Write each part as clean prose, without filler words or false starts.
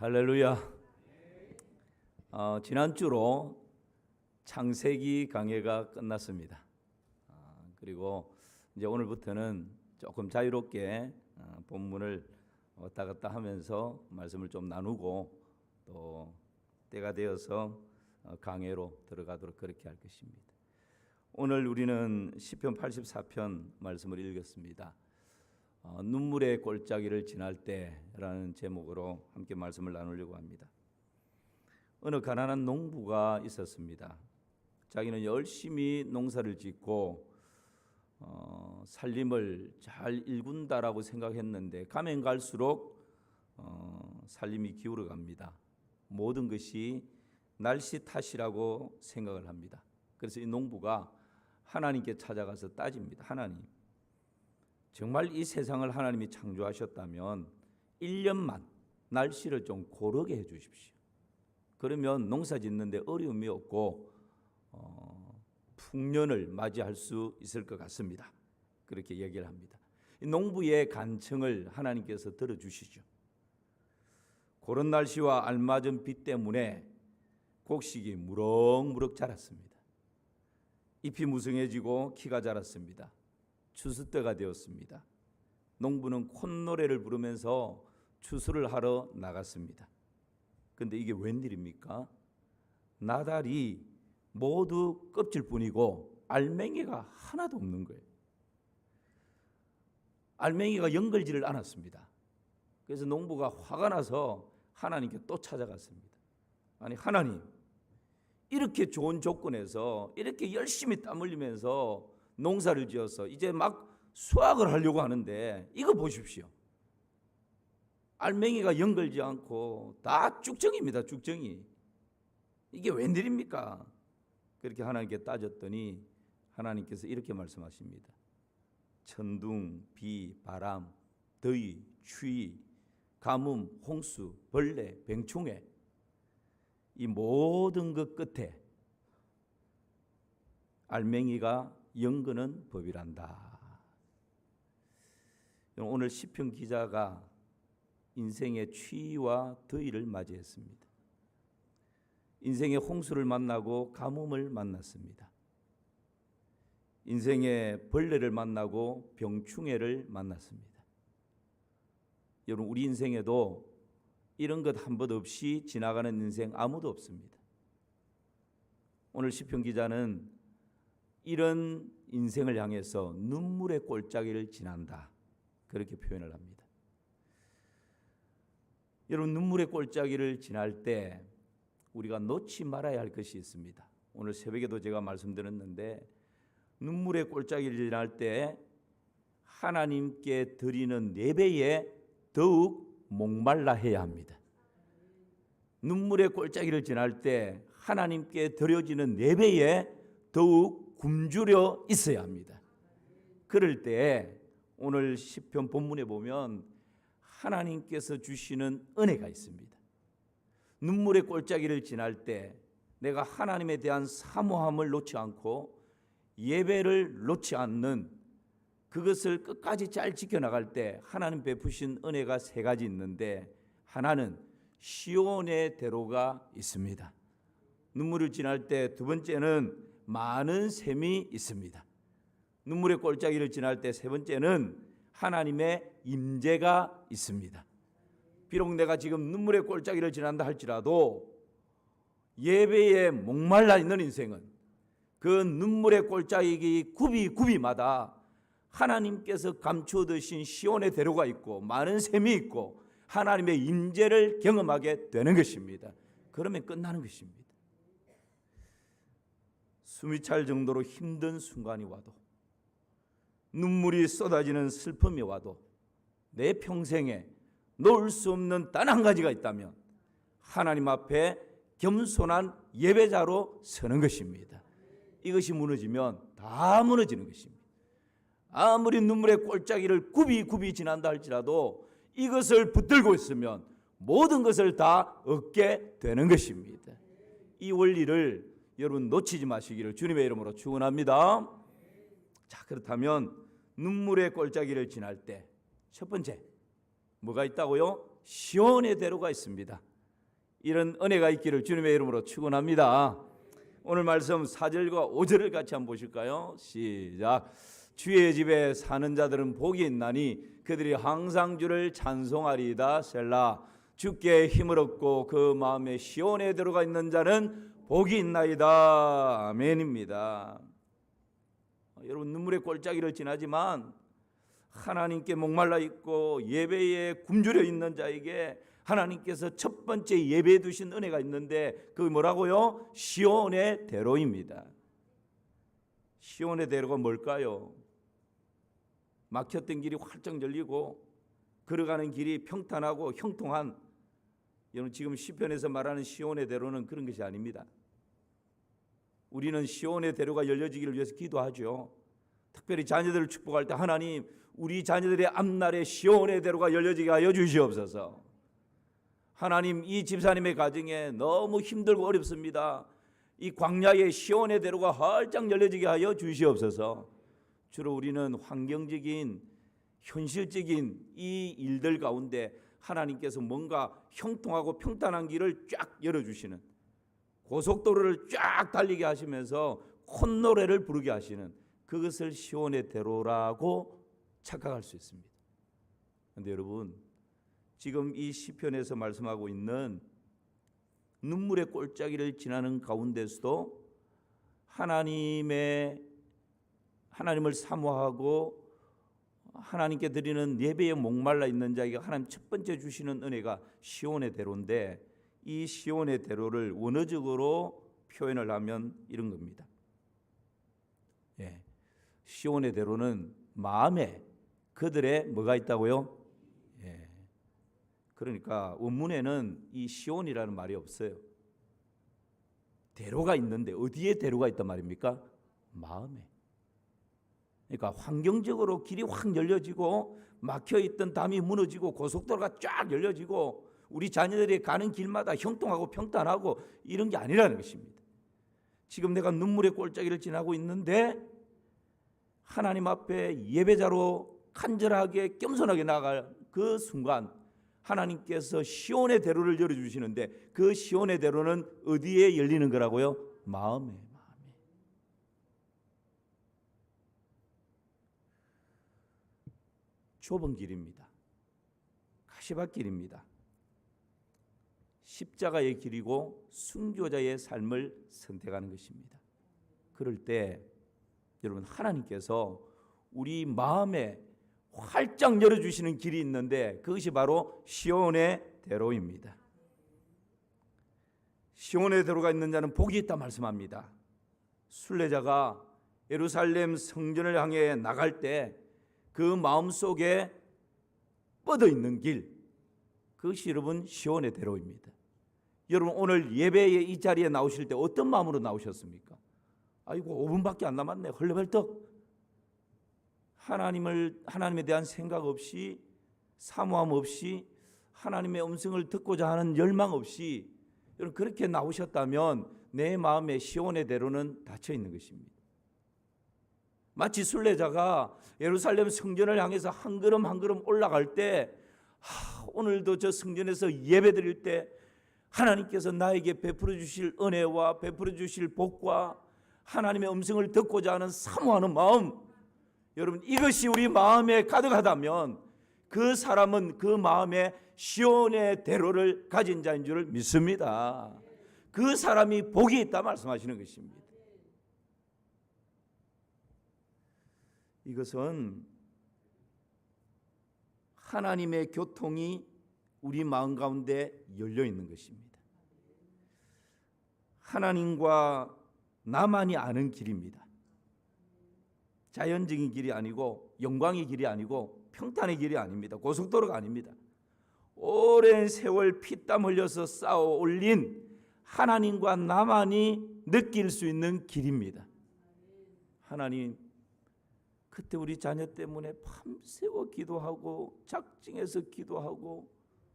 할렐루야. 지난주로 창세기 강해가 끝났습니다. 그리고 이제 오늘부터는 조금 자유롭게 본문을 왔다 갔다 하면서 말씀을 좀 나누고 또 때가 되어서 강해로 들어가도록 그렇게 할 것입니다. 오늘 우리는 시편 84편 말씀을 읽었습니다. 눈물의 골짜기를 지날 때라는 제목으로 함께 말씀을 나누려고 합니다. 어느 가난한 농부가 있었습니다. 자기는 열심히 농사를 짓고 살림을 잘 일군다라고 생각했는데 가면 갈수록 살림이 기울어 갑니다. 모든 것이 날씨 탓이라고 생각을 합니다. 그래서 이 농부가 하나님께 찾아가서 따집니다. 하나님, 정말 이 세상을 하나님이 창조하셨다면 1년만 날씨를 좀 고르게 해 주십시오. 그러면 농사 짓는데 어려움이 없고 풍년을 맞이할 수 있을 것 같습니다. 그렇게 얘기를 합니다. 이 농부의 간청을 하나님께서 들어주시죠. 그런 날씨와 알맞은 비 때문에 곡식이 무럭무럭 자랐습니다. 잎이 무성해지고 키가 자랐습니다. 추수 때가 되었습니다. 농부는 콧노래를 부르면서 추수를 하러 나갔습니다. 그런데 이게 웬일입니까? 나달이 모두 껍질뿐이고 알맹이가 하나도 없는 거예요. 알맹이가 연결지를 않았습니다. 그래서 농부가 화가 나서 하나님께 또 찾아갔습니다. 아니, 하나님, 이렇게 좋은 조건에서 이렇게 열심히 땀 흘리면서 농사를 지어서 이제 막 수확을 하려고 하는데 이거 보십시오. 알맹이가 연결지 않고 다 쭉정입니다. 쭉정이. 이게 웬일입니까? 그렇게 하나님께 따졌더니 하나님께서 이렇게 말씀하십니다. 천둥, 비, 바람, 더위, 추위, 가뭄, 홍수, 벌레, 뱅충해, 이 모든 것 끝에 알맹이가 연근은 법이란다. 오늘 시편 기자가 인생의 추위와 더위를 맞이했습니다. 인생의 홍수를 만나고 가뭄을 만났습니다. 인생의 벌레를 만나고 병충해를 만났습니다. 여러분, 우리 인생에도 이런 것 한 번 없이 지나가는 인생 아무도 없습니다. 오늘 시편 기자는 이런 인생을 향해서 눈물의 골짜기를 지난다, 그렇게 표현을 합니다. 여러분, 눈물의 골짜기를 지날 때 우리가 놓지 말아야 할 것이 있습니다. 오늘 새벽에도 제가 말씀드렸는데 눈물의 골짜기를 지날 때 하나님께 드리는 예배에 더욱 목말라 해야 합니다. 눈물의 골짜기를 지날 때 하나님께 드려지는 예배에 더욱 굶주려 있어야 합니다. 그럴 때 오늘 시편 본문에 보면 하나님께서 주시는 은혜가 있습니다. 눈물의 골짜기를 지날 때 내가 하나님에 대한 사모함을 놓지 않고 예배를 놓지 않는 그것을 끝까지 잘 지켜나갈 때 하나님 베푸신 은혜가 세 가지 있는데, 하나는 시온의 대로가 있습니다. 눈물을 지날 때 두 번째는 많은 샘이 있습니다. 눈물의 골짜기를 지날 때 세 번째는 하나님의 임재가 있습니다. 비록 내가 지금 눈물의 골짜기를 지난다 할지라도 예배에 목말라 있는 인생은 그 눈물의 골짜기 굽이마다 하나님께서 감추어 두신 시온의 대로가 있고 많은 샘이 있고 하나님의 임재를 경험하게 되는 것입니다. 그러면 끝나는 것입니다. 숨이 찰 정도로 힘든 순간이 와도, 눈물이 쏟아지는 슬픔이 와도 내 평생에 놓을 수 없는 단 한 가지가 있다면 하나님 앞에 겸손한 예배자로 서는 것입니다. 이것이 무너지면 다 무너지는 것입니다. 아무리 눈물의 골짜기를 굽이 지난다 할지라도 이것을 붙들고 있으면 모든 것을 다 얻게 되는 것입니다. 이 원리를 여러분 놓치지 마시기를 주님의 이름으로 축원합니다. 자, 그렇다면 눈물의 골짜기를 지날 때 첫 번째 뭐가 있다고요? 시온의 대로가 있습니다. 이런 은혜가 있기를 주님의 이름으로 축원합니다. 오늘 말씀 4절과 5절을 같이 한번 보실까요? 시작. 주의 집에 사는 자들은 복이 있나니 그들이 항상 주를 찬송하리이다. 셀라. 주께 힘을 얻고 그 마음에 시온에 들어가 있는 자는 복이 있나이다. 아멘입니다. 여러분, 눈물의 골짜기를 지나지만 하나님께 목말라 있고 예배에 굶주려 있는 자에게 하나님께서 첫 번째 예배해 두신 은혜가 있는데 그게 뭐라고요? 시온의 대로입니다. 시온의 대로가 뭘까요? 막혔던 길이 활짝 열리고 걸어가는 길이 평탄하고 형통한, 여러분 지금 시편에서 말하는 시온의 대로는 그런 것이 아닙니다. 우리는 시온의 대로가 열려지기를 위해서 기도하죠. 특별히 자녀들을 축복할 때 하나님, 우리 자녀들의 앞날에 시온의 대로가 열려지게 하여 주시옵소서. 하나님, 이 집사님의 가정에 너무 힘들고 어렵습니다. 이 광야의 시온의 대로가 활짝 열려지게 하여 주시옵소서. 주로 우리는 환경적인 현실적인 이 일들 가운데 하나님께서 뭔가 형통하고 평탄한 길을 쫙 열어주시는, 고속도로를 쫙 달리게 하시면서 콧노래를 부르게 하시는, 그것을 시온의 대로라고 착각할 수 있습니다. 그런데 여러분, 지금 이 시편에서 말씀하고 있는 눈물의 골짜기를 지나는 가운데서도 하나님을 사모하고 하나님께 드리는 예배에 목말라 있는 자에게 하나님 첫 번째 주시는 은혜가 시온의 대로인데, 이 시온의 대로를 원어적으로 표현을 하면 이런 겁니다. 시온의 대로는 마음에 그들의 뭐가 있다고요? 그러니까 원문에는 이 시온이라는 말이 없어요. 대로가 있는데 어디에 대로가 있단 말입니까? 마음에. 그러니까 환경적으로 길이 확 열려지고 막혀있던 담이 무너지고 고속도로가 쫙 열려지고 우리 자녀들이 가는 길마다 형통하고 평탄하고 이런 게 아니라는 것입니다. 지금 내가 눈물의 골짜기를 지나고 있는데 하나님 앞에 예배자로 간절하게 겸손하게 나아갈 그 순간 하나님께서 시온의 대로를 열어주시는데, 그 시온의 대로는 어디에 열리는 거라고요? 마음에. 좁은 길입니다. 가시밭길입니다. 십자가의 길이고 순교자의 삶을 선택하는 것입니다. 그럴 때 여러분, 하나님께서 우리 마음에 활짝 열어주시는 길이 있는데 그것이 바로 시온의 대로입니다. 시온의 대로가 있는 자는 복이 있다 말씀합니다. 순례자가 예루살렘 성전을 향해 나갈 때 그 마음속에 뻗어 있는 길, 그것이 여러분 시온의 대로입니다. 여러분, 오늘 예배의 이 자리에 나오실 때 어떤 마음으로 나오셨습니까? 아이고 5분밖에 안 남았네, 헐레벌떡. 하나님에 대한 생각 없이, 사모함 없이, 하나님의 음성을 듣고자 하는 열망 없이 여러분 그렇게 나오셨다면 내 마음의 시온의 대로는 닫혀 있는 것입니다. 마치 순례자가 예루살렘 성전을 향해서 한 걸음 한 걸음 올라갈 때, 오늘도 저 성전에서 예배 드릴 때 하나님께서 나에게 베풀어 주실 은혜와 베풀어 주실 복과 하나님의 음성을 듣고자 하는 사모하는 마음, 여러분 이것이 우리 마음에 가득하다면 그 사람은 그 마음에 시온의 대로를 가진 자인 줄 믿습니다. 그 사람이 복이 있다 말씀하시는 것입니다. 이것은 하나님의 교통이 우리 마음 가운데 열려 있는 것입니다. 하나님과 나만이 아는 길입니다. 자연적인 길이 아니고 영광의 길이 아니고 평탄의 길이 아닙니다. 고속도로가 아닙니다. 오랜 세월 피땀 흘려서 쌓아 올린 하나님과 나만이 느낄 수 있는 길입니다. 하나님, 그때 우리 자녀 때문에 밤새워 기도하고 작정해서 기도하고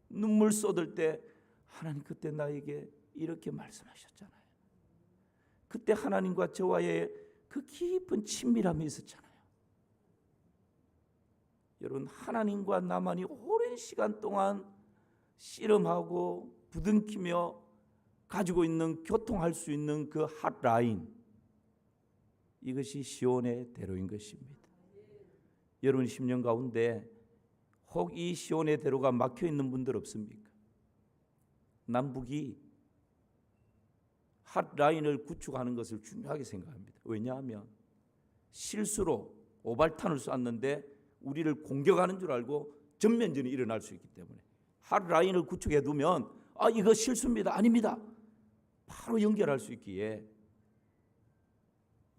눈물 쏟을 때 하나님 그때 나에게 이렇게 말씀하셨잖아요. 그때 하나님과 저와의 그 깊은 친밀함이 있었잖아요. 여러분, 하나님과 나만이 오랜 시간 동안 씨름하고 부둥키며 가지고 있는 교통할 수 있는 그 핫라인, 이것이 시온의 대로인 것입니다. 여러분 10년 가운데 혹 이 시온의 대로가 막혀 있는 분들 없습니까? 남북이 핫라인을 구축하는 것을 중요하게 생각합니다. 왜냐하면 실수로 오발탄을 쐈는데 우리를 공격하는 줄 알고 전면전이 일어날 수 있기 때문에 핫라인을 구축해 두면 이거 실수입니다, 아닙니다, 바로 연결할 수 있기에,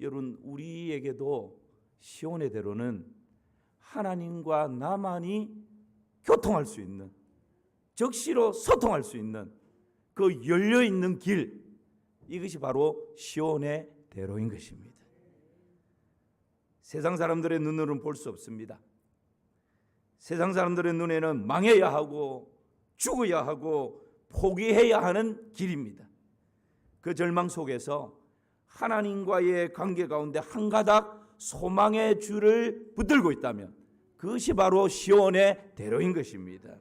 여러분 우리에게도 시온의 대로는 하나님과 나만이 교통할 수 있는, 적시로 소통할 수 있는 그 열려있는 길, 이것이 바로 시온의 대로인 것입니다. 세상 사람들의 눈으로는 볼 수 없습니다. 세상 사람들의 눈에는 망해야 하고 죽어야 하고 포기해야 하는 길입니다. 그 절망 속에서 하나님과의 관계 가운데 한 가닥 소망의 줄을 붙들고 있다면 그것이 바로 시온의 대로인 것입니다.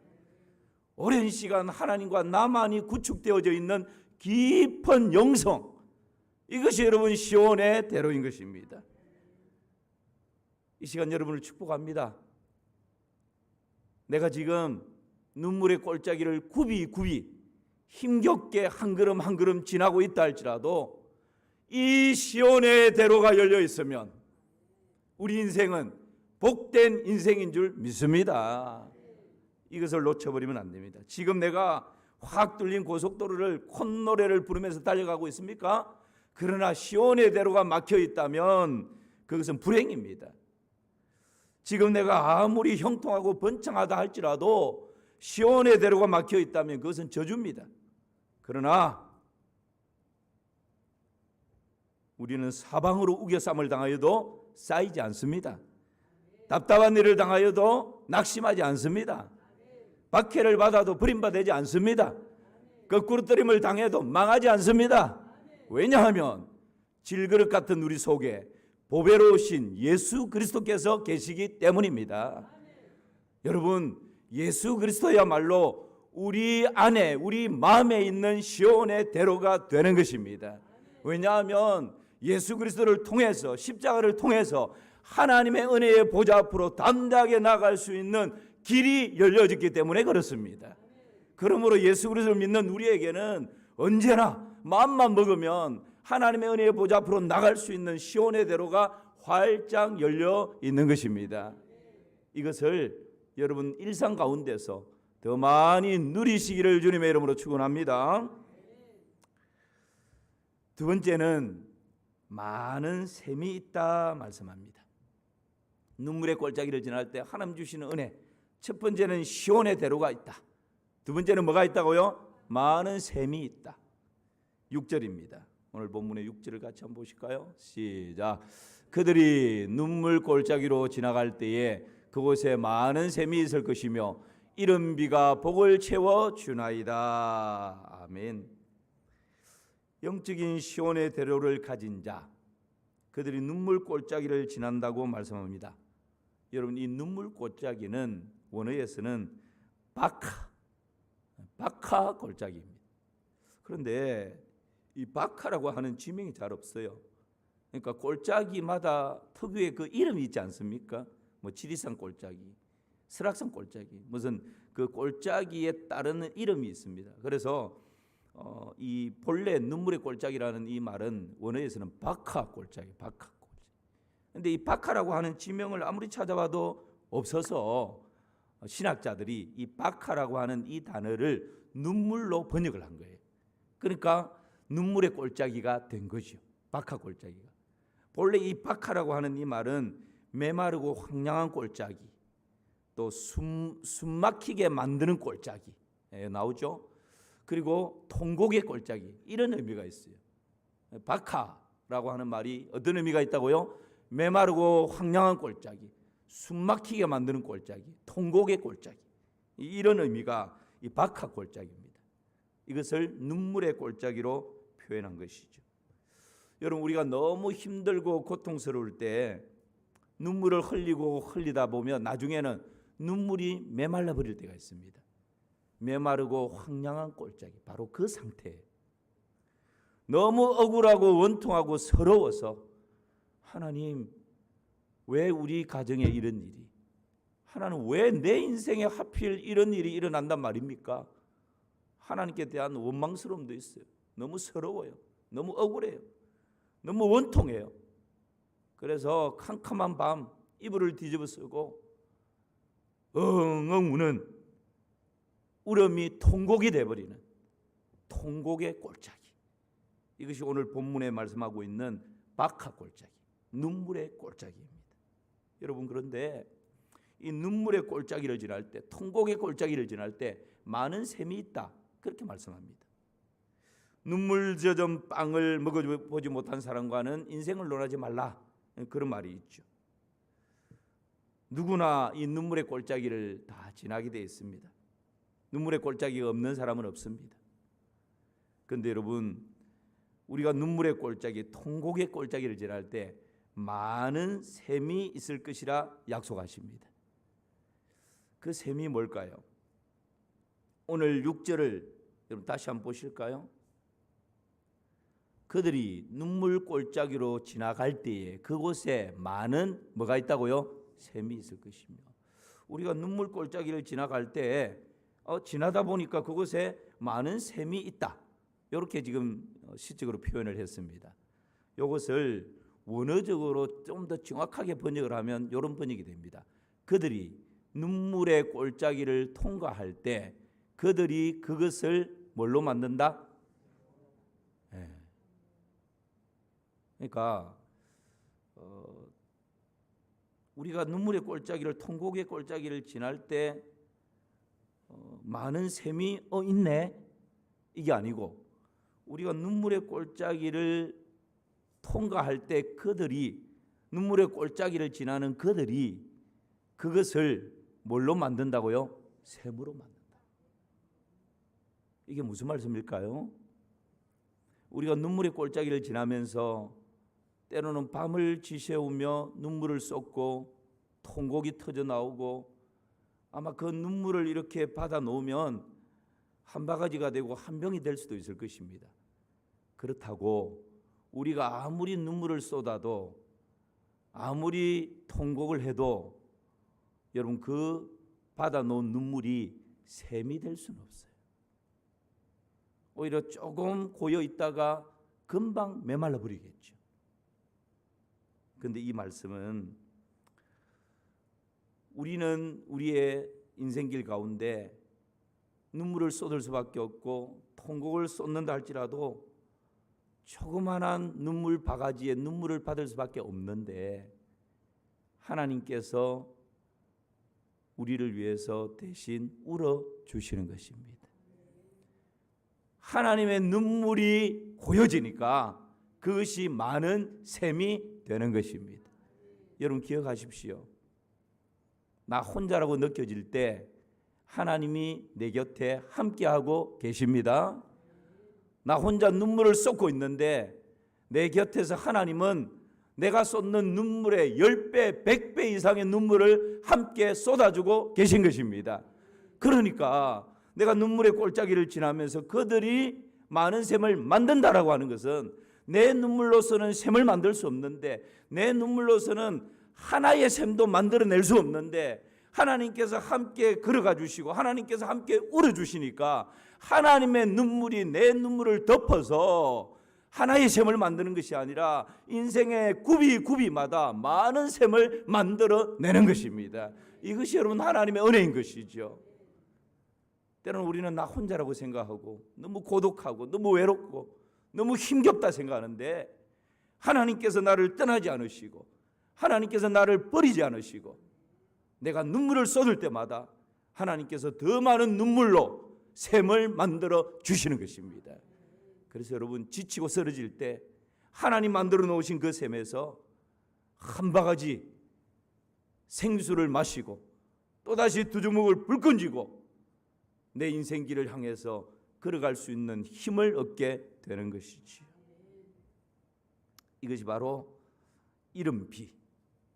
오랜 시간 하나님과 나만이 구축되어져 있는 깊은 영성, 이것이 여러분 시온의 대로인 것입니다. 이 시간 여러분을 축복합니다. 내가 지금 눈물의 골짜기를 굽이 힘겹게 한 걸음 한 걸음 지나고 있다 할지라도 이 시온의 대로가 열려 있으면 우리 인생은 복된 인생인 줄 믿습니다. 이것을 놓쳐버리면 안 됩니다. 지금 내가 확 뚫린 고속도로를 콧노래를 부르면서 달려가고 있습니까? 그러나 시온의 대로가 막혀 있다면 그것은 불행입니다. 지금 내가 아무리 형통하고 번창하다 할지라도 시온의 대로가 막혀 있다면 그것은 저주입니다. 그러나 우리는 사방으로 우겨쌈을 당하여도 쌓이지 않습니다. 답답한 일을 당하여도 낙심하지 않습니다. 박해를 받아도 버림받지 않습니다. 거꾸로뜨림을 당해도 망하지 않습니다. 왜냐하면 질그릇 같은 우리 속에 보배로우신 예수 그리스도께서 계시기 때문입니다. 여러분, 예수 그리스도야말로 우리 안에, 우리 마음에 있는 시온의 대로가 되는 것입니다. 왜냐하면 예수 그리스도를 통해서, 십자가를 통해서 하나님의 은혜의 보좌 앞으로 담대하게 나아갈 수 있는 길이 열려졌기 때문에 그렇습니다. 그러므로 예수 그리스도를 믿는 우리에게는 언제나 마음만 먹으면 하나님의 은혜의 보좌 앞으로 나갈 수 있는 시온의 대로가 활짝 열려 있는 것입니다. 이것을 여러분 일상 가운데서 더 많이 누리시기를 주님의 이름으로 축원합니다. 두 번째는 많은 샘이 있다 말씀합니다. 눈물의 골짜기를 지날 때 하나님 주시는 은혜, 첫 번째는 시온의 대로가 있다. 두 번째는 뭐가 있다고요? 많은 샘이 있다. 6절입니다. 오늘 본문의 6절을 같이 한번 보실까요? 시작. 그들이 눈물 골짜기로 지나갈 때에 그곳에 많은 샘이 있을 것이며 이른 비가 복을 채워 주나이다. 아멘. 영적인 시온의 대로를 가진 자, 그들이 눈물 골짜기를 지난다고 말씀합니다. 여러분, 이 눈물 골짜기는 원어에서는 바카 골짜기입니다. 그런데 이 바카라고 하는 지명이 잘 없어요. 그러니까 골짜기마다 특유의 그 이름이 있지 않습니까? 뭐 지리산 골짜기, 설악산 골짜기, 무슨 그 골짜기에 따르는 이름이 있습니다. 그래서 이 본래 눈물의 골짜기라는 이 말은 원어에서는 바카 골짜기, 바카 골짜기. 근데 이 바카라고 하는 지명을 아무리 찾아봐도 없어서 신학자들이 이 바카라고 하는 이 단어를 눈물로 번역을 한 거예요. 그러니까 눈물의 골짜기가 된 거죠. 바카 골짜기가. 본래 이 바카라고 하는 이 말은 메마르고 황량한 골짜기, 또 숨 막히게 만드는 골짜기 나오죠. 그리고 통곡의 골짜기, 이런 의미가 있어요. 바카라고 하는 말이 어떤 의미가 있다고요? 메마르고 황량한 골짜기, 숨 막히게 만드는 골짜기, 통곡의 골짜기, 이런 의미가 이 바카 골짜기입니다. 이것을 눈물의 골짜기로 표현한 것이죠. 여러분, 우리가 너무 힘들고 고통스러울 때 눈물을 흘리다 보면 나중에는 눈물이 메말라 버릴 때가 있습니다. 메마르고 황량한 꼴짝이 바로 그 상태예요. 너무 억울하고 원통하고 서러워서 하나님 왜 우리 가정에 이런 일이, 하나님 왜 내 인생에 하필 이런 일이 일어난단 말입니까? 하나님께 대한 원망스러움도 있어요. 너무 서러워요. 너무 억울해요. 너무 원통해요. 그래서 캄캄한 밤 이불을 뒤집어 쓰고 엉엉 우는 울음이 통곡이 돼버리는 통곡의 꼴짝이, 이것이 오늘 본문에 말씀하고 있는 박하 꼴짝이, 눈물의 꼴짝이입니다. 여러분, 그런데 이 눈물의 꼴짝이를 지날 때, 통곡의 꼴짝이를 지날 때 많은 셈이 있다, 그렇게 말씀합니다. 눈물 젖은 빵을 먹어보지 못한 사람과는 인생을 논하지 말라, 그런 말이 있죠. 누구나 이 눈물의 꼴짝이를 다 지나게 되어 있습니다. 눈물의 꼴짝이가 없는 사람은 없습니다. 그런데 여러분, 우리가 눈물의 꼴짝이, 통곡의 꼴짝이를 지날 때 많은 셈이 있을 것이라 약속하십니다. 그 셈이 뭘까요? 오늘 6절을 여러분 다시 한번 보실까요? 그들이 눈물 꼴짝이로 지나갈 때에 그곳에 많은 뭐가 있다고요? 셈이 있을 것이며, 우리가 눈물 꼴짝이를 지나갈 때 지나다 보니까 그곳에 많은 셈이 있다, 이렇게 지금 시적으로 표현을 했습니다. 이것을 원어적으로 좀 더 정확하게 번역을 하면 이런 번역이 됩니다. 그들이 눈물의 꼴짝이를 통과할 때 그들이 그것을 뭘로 만든다? 그러니까 우리가 눈물의 꼴짝이를, 통곡의 꼴짝이를 지날 때 많은 셈이 있네, 이게 아니고, 우리가 눈물의 꼴짝이를 통과할 때 그들이, 눈물의 꼴짝이를 지나는 그들이 그것을 뭘로 만든다고요? 셈으로 만든다. 이게 무슨 말씀일까요? 우리가 눈물의 꼴짝이를 지나면서 때로는 밤을 지새우며 눈물을 쏟고 통곡이 터져 나오고, 아마 그 눈물을 이렇게 받아 놓으면 한 바가지가 되고 한 병이 될 수도 있을 것입니다. 그렇다고 우리가 아무리 눈물을 쏟아도, 아무리 통곡을 해도 여러분, 그 받아 놓은 눈물이 샘이 될 수는 없어요. 오히려 조금 고여 있다가 금방 메말라 버리겠죠. 그런데 이 말씀은 우리는 우리의 인생길 가운데 눈물을 쏟을 수밖에 없고 통곡을 쏟는다 할지라도 조그만한 눈물 바가지에 눈물을 받을 수밖에 없는데, 하나님께서 우리를 위해서 대신 울어 주시는 것입니다. 하나님의 눈물이 고여지니까 그것이 많은 셈이 되는 것입니다. 여러분 기억하십시오. 나 혼자라고 느껴질 때 하나님이 내 곁에 함께하고 계십니다. 나 혼자 눈물을 쏟고 있는데 내 곁에서 하나님은 내가 쏟는 눈물의 10배, 100배 이상의 눈물을 함께 쏟아주고 계신 것입니다. 그러니까 내가 눈물의 골짜기를 지나면서 그들이 많은 샘을 만든다라고 하는 것은 내 눈물로서는 샘을 만들 수 없는데, 내 눈물로서는 하나의 샘도 만들어낼 수 없는데 하나님께서 함께 걸어가 주시고 하나님께서 함께 울어주시니까 하나님의 눈물이 내 눈물을 덮어서 하나의 샘을 만드는 것이 아니라 인생의 구비마다 많은 샘을 만들어내는 것입니다. 이것이 여러분 하나님의 은혜인 것이죠. 때로는 우리는 나 혼자라고 생각하고 너무 고독하고 너무 외롭고 너무 힘겹다 생각하는데, 하나님께서 나를 떠나지 않으시고 하나님께서 나를 버리지 않으시고 내가 눈물을 쏟을 때마다 하나님께서 더 많은 눈물로 샘을 만들어 주시는 것입니다. 그래서 여러분 지치고 쓰러질 때 하나님 만들어 놓으신 그 샘에서 한 바가지 생수를 마시고 또다시 두 주먹을 불끈 쥐고 내 인생길을 향해서 걸어갈 수 있는 힘을 얻게 되는 것이지요. 이것이 바로 이른 비,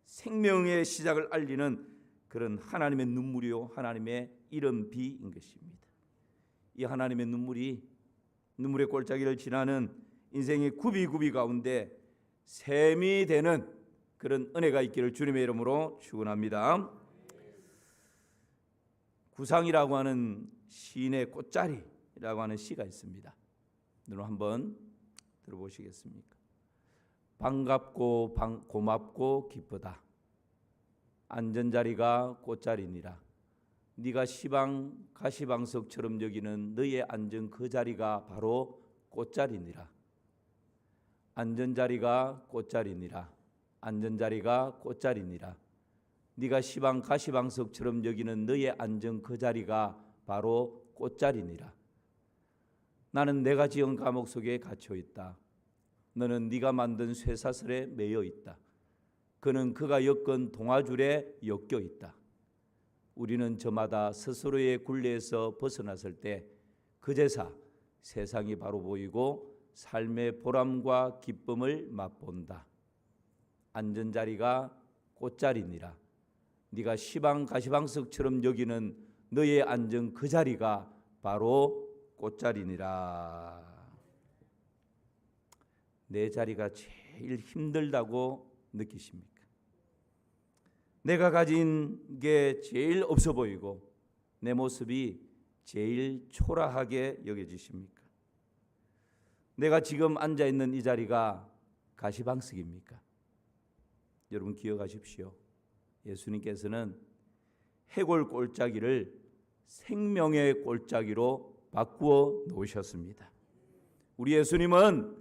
생명의 시작을 알리는 그런 하나님의 눈물이요 하나님의 이른 비인 것입니다. 이 하나님의 눈물의 골짜기를 지나는 인생의 굽이굽이 가운데 샘이 되는 그런 은혜가 있기를 주님의 이름으로 축원합니다. 구상이라고 하는 시인의 꽃자리라고 하는 시가 있습니다. 여러분 한번 들어보시겠습니까? 반갑고 고맙고 기쁘다. 안전자리가 꽃자리니라. 네가 시방 가시방석처럼 여기는 너의 앉은 그 자리가 바로 꽃자리니라. 안전자리가 꽃자리니라. 안전자리가 꽃자리니라. 네가 시방 가시방석처럼 여기는 너의 앉은 그 자리가 바로 꽃자리니라. 나는 내가 지은 감옥 속에 갇혀 있다. 너는 네가 만든 쇠사슬에 매여 있다. 그는 그가 엮은 동아줄에 엮여 있다. 우리는 저마다 스스로의 굴레에서 벗어났을 때 그제서 세상이 바로 보이고 삶의 보람과 기쁨을 맛본다. 안전자리가 꽃자리니라. 네가 시방 가시방석처럼 여기는 너의 앉은 그 자리가 바로 꽃자리니라. 내 자리가 제일 힘들다고 느끼십니까? 내가 가진 게 제일 없어 보이고 내 모습이 제일 초라하게 여겨지십니까? 내가 지금 앉아있는 이 자리가 가시방석입니까? 여러분 기억하십시오. 예수님께서는 해골 골짜기를 생명의 골짜기로 바꾸어 놓으셨습니다. 우리 예수님은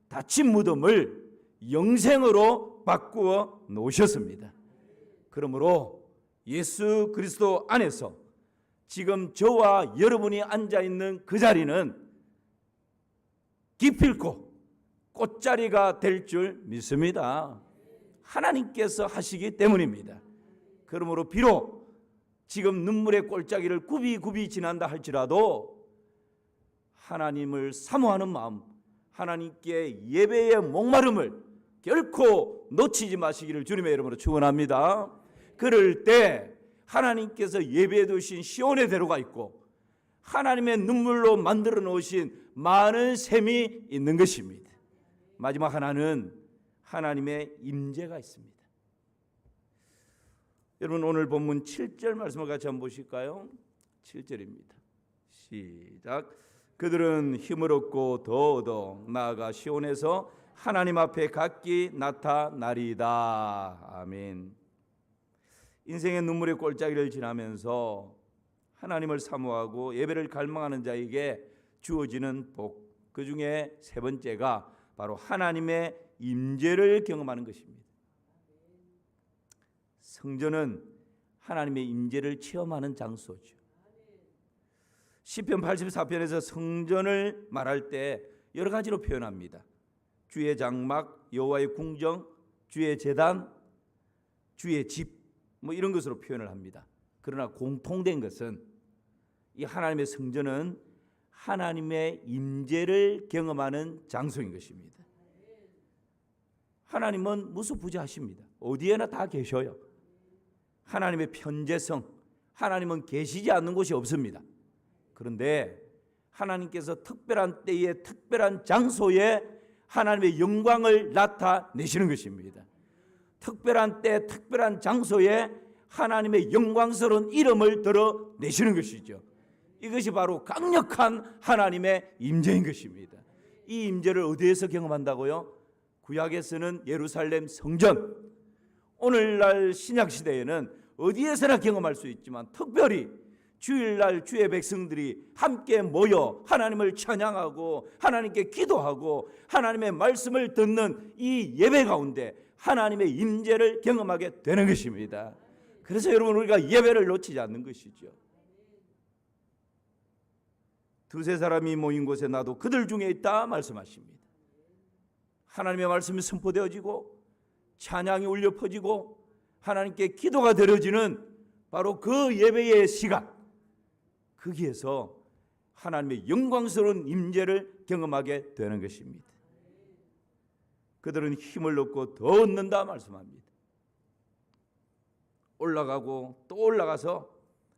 닫힌 무덤을 영생으로 바꾸어 놓으셨습니다. 그러므로 예수 그리스도 안에서 지금 저와 여러분이 앉아있는 그 자리는 기필코 꽃자리가 될 줄 믿습니다. 하나님께서 하시기 때문입니다. 그러므로 비록 지금 눈물의 골짜기를 굽이굽이 지난다 할지라도 하나님을 사모하는 마음, 하나님께 예배의 목마름을 결코 놓치지 마시기를 주님의 이름으로 축원합니다. 그럴 때 하나님께서 예배해 두신 시온의 대로가 있고 하나님의 눈물로 만들어 놓으신 많은 샘이 있는 것입니다. 마지막 하나는 하나님의 임재가 있습니다. 여러분 오늘 본문 7절 말씀을 같이 한번 보실까요? 7절입니다. 시작. 그들은 힘을 얻고 더 얻어 나아가 시온에서 하나님 앞에 각기 나타나리이다. 아멘. 인생의 눈물의 골짜기를 지나면서 하나님을 사모하고 예배를 갈망하는 자에게 주어지는 복, 그 중에 세 번째가 바로 하나님의 임재를 경험하는 것입니다. 성전은 하나님의 임재를 체험하는 장소죠. 시편 84편에서 성전을 말할 때 여러 가지로 표현합니다. 주의 장막, 여호와의 궁정, 주의 제단, 주의 집, 이런 것으로 표현을 합니다. 그러나 공통된 것은 이 하나님의 성전은 하나님의 임재를 경험하는 장소인 것입니다. 하나님은 무수부지하십니다. 어디에나 다 계셔요. 하나님의 편재성, 하나님은 계시지 않는 곳이 없습니다. 그런데 하나님께서 특별한 때에 특별한 장소에 하나님의 영광을 나타내시는 것입니다. 특별한 때 특별한 장소에 하나님의 영광스러운 이름을 드러내시는 것이죠. 이것이 바로 강력한 하나님의 임재인 것입니다. 이 임재를 어디에서 경험한다고요? 구약에서는 예루살렘 성전, 오늘날 신약시대에는 어디에서나 경험할 수 있지만 특별히 주일날 주의 백성들이 함께 모여 하나님을 찬양하고 하나님께 기도하고 하나님의 말씀을 듣는 이 예배 가운데 하나님의 임재를 경험하게 되는 것입니다. 그래서 여러분 우리가 예배를 놓치지 않는 것이죠. 두세 사람이 모인 곳에 나도 그들 중에 있다 말씀하십니다. 하나님의 말씀이 선포되어지고 찬양이 울려 퍼지고 하나님께 기도가 드려지는 바로 그 예배의 시간, 거기에서 하나님의 영광스러운 임재를 경험하게 되는 것입니다. 그들은 힘을 얻고 더 얻는다 말씀합니다. 올라가고 또 올라가서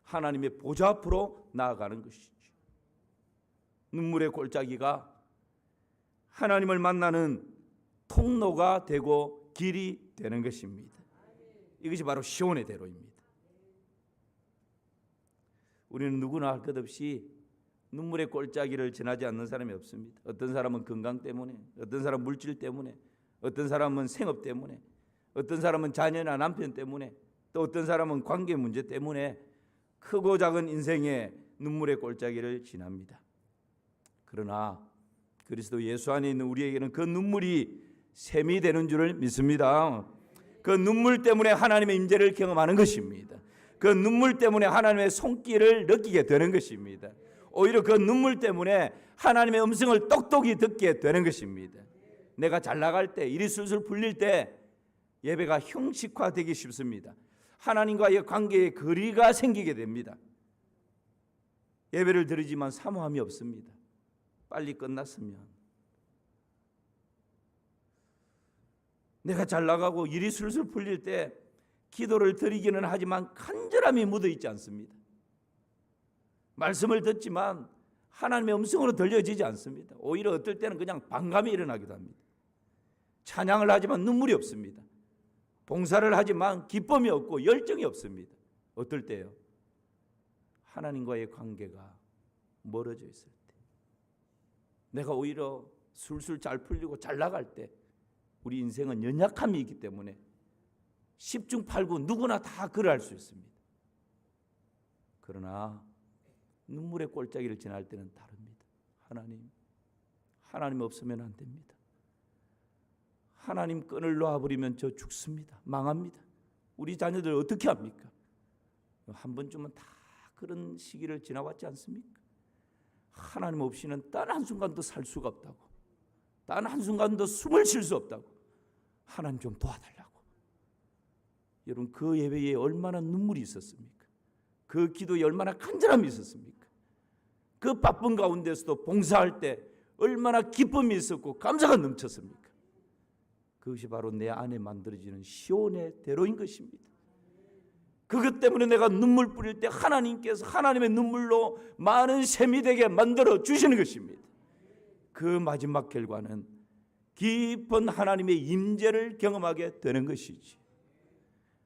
하나님의 보좌 앞으로 나아가는 것이죠. 눈물의 골짜기가 하나님을 만나는 통로가 되고 길이 되는 것입니다. 이것이 바로 시온의 대로입니다. 우리는 누구나 할 것 없이 눈물의 골짜기를 지나지 않는 사람이 없습니다. 어떤 사람은 건강 때문에, 어떤 사람은 물질 때문에, 어떤 사람은 생업 때문에, 어떤 사람은 자녀나 남편 때문에, 또 어떤 사람은 관계 문제 때문에 크고 작은 인생의 눈물의 골짜기를 지납니다. 그러나 그리스도 예수 안에 있는 우리에게는 그 눈물이 샘이 되는 줄을 믿습니다. 그 눈물 때문에 하나님의 임재를 경험하는 것입니다. 그 눈물 때문에 하나님의 손길을 느끼게 되는 것입니다. 오히려 그 눈물 때문에 하나님의 음성을 똑똑히 듣게 되는 것입니다. 내가 잘 나갈 때, 일이 술술 풀릴 때 예배가 형식화되기 쉽습니다. 하나님과의 관계에 거리가 생기게 됩니다. 예배를 드리지만 사모함이 없습니다. 빨리 끝났으면. 내가 잘 나가고 일이 술술 풀릴 때 기도를 드리기는 하지만 간절함이 묻어있지 않습니다. 말씀을 듣지만 하나님의 음성으로 들려지지 않습니다. 오히려 어떨 때는 그냥 반감이 일어나기도 합니다. 찬양을 하지만 눈물이 없습니다. 봉사를 하지만 기쁨이 없고 열정이 없습니다. 어떨 때요? 하나님과의 관계가 멀어져 있을 때. 내가 오히려 술술 잘 풀리고 잘 나갈 때 우리 인생은 연약함이 있기 때문에 10중 8구 누구나 다 그럴 수 있습니다. 그러나 눈물의 골짜기를 지날 때는 다릅니다. 하나님 없으면 안 됩니다. 하나님 끈을 놓아버리면 저 죽습니다. 망합니다. 우리 자녀들 어떻게 합니까? 한 번쯤은 다 그런 시기를 지나왔지 않습니까? 하나님 없이는 단 한순간도 살 수가 없다고, 단 한순간도 숨을 쉴 수 없다고, 하나님 좀 도와달라고. 여러분, 그 예배에 얼마나 눈물이 있었습니까? 그 기도에 얼마나 간절함이 있었습니까? 그 바쁜 가운데서도 봉사할 때 얼마나 기쁨이 있었고 감사가 넘쳤습니까? 그것이 바로 내 안에 만들어지는 시온의 대로인 것입니다. 그것 때문에 내가 눈물 뿌릴 때 하나님께서 하나님의 눈물로 많은 샘이 되게 만들어 주시는 것입니다. 그 마지막 결과는 깊은 하나님의 임재를 경험하게 되는 것이지.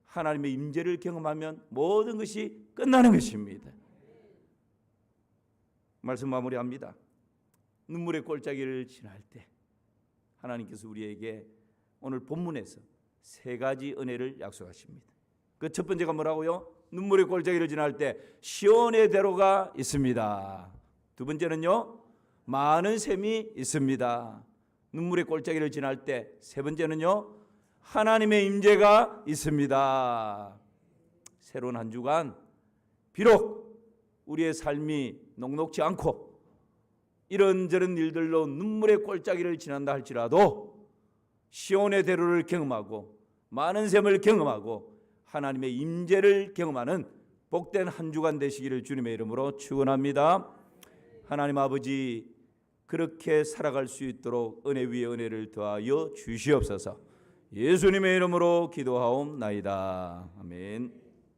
하나님의 임재를 경험하면 모든 것이 끝나는 것입니다. 말씀 마무리합니다. 눈물의 골짜기를 지날 때 하나님께서 우리에게 오늘 본문에서 세 가지 은혜를 약속하십니다. 그 첫 번째가 뭐라고요? 눈물의 골짜기를 지날 때 시온의 대로가 있습니다. 두 번째는요, 많은 샘이 있습니다. 눈물의 골짜기를 지날 때 세 번째는요, 하나님의 임재가 있습니다. 새로운 한 주간 비록 우리의 삶이 녹록지 않고 이런저런 일들로 눈물의 골짜기를 지난다 할지라도 시온의 대로를 경험하고 많은 샘을 경험하고 하나님의 임재를 경험하는 복된 한 주간 되시기를 주님의 이름으로 축원합니다. 하나님 아버지, 그렇게 살아갈 수 있도록 은혜 위에 은혜를 더하여 주시옵소서. 예수님의 이름으로 기도하옵나이다. 아멘.